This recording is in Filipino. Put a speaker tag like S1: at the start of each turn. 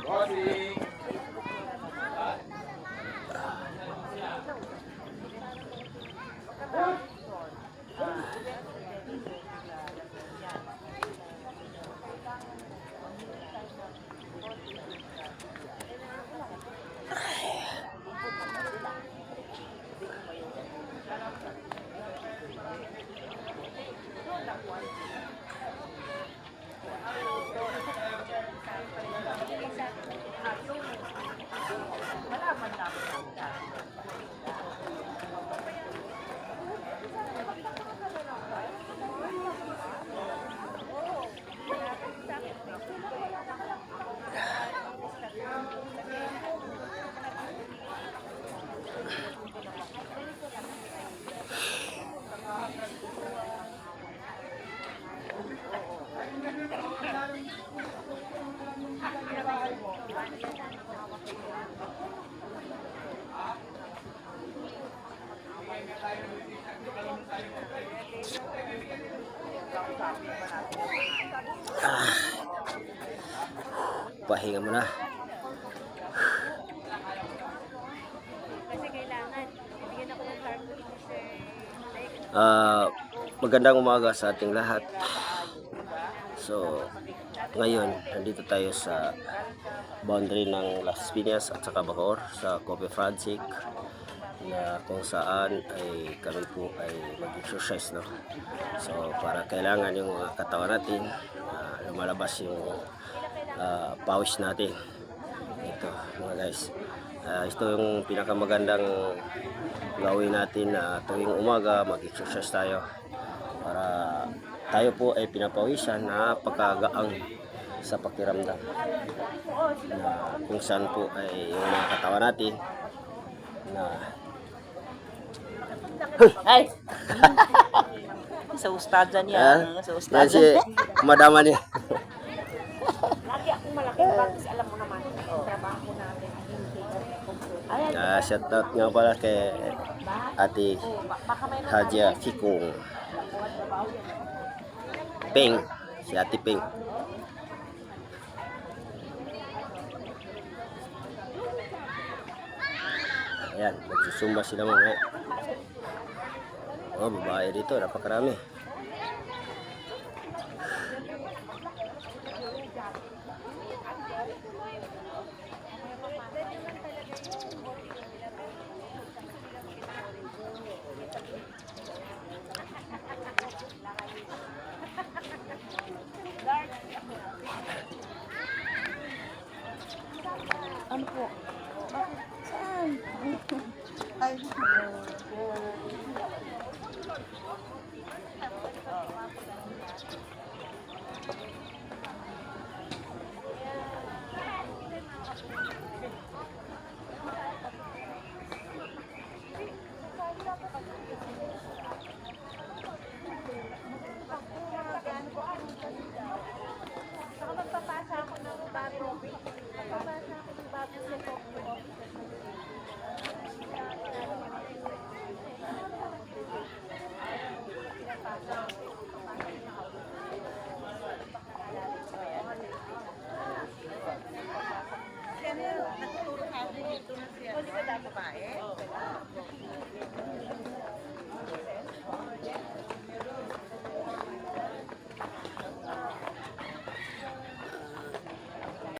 S1: Bossing!
S2: Pahinga muna. Magandang umaga sa ating lahat. So, ngayon, nandito tayo sa boundary ng Las Piñas at saka Bacoor sa Coffee Project na kung saan ay kami po ay mag-exercise, no? So, para kailangan yung mga katawan natin lumalabas yung pawis natin. Ito mga guys, ito yung pinakamagandang gawin natin na tuwing umaga mag-exercise tayo para tayo po ay pinapawisan na pagkagaang sa pakiramdam na kung saan po ay yung mga katawan natin na
S3: ay sa ustadyan yan, sa ustadyan.
S2: si madama niya.
S4: Lagi akong malaking batis, alam mo naman, yung trabaho natin.
S2: Shout out nga pala kay Ate Haja Kikong Peng, si Ate Peng. Ayan, magsusumba sila mga. Oh, babae dito, napakarami.
S4: Ano po? Bakit? Saan? Ay, magpapasa ako ng bago. Magpapasa ako ng bago sa Tokyo. Natuturo ka dito na siya. Hindi ba dapat babae?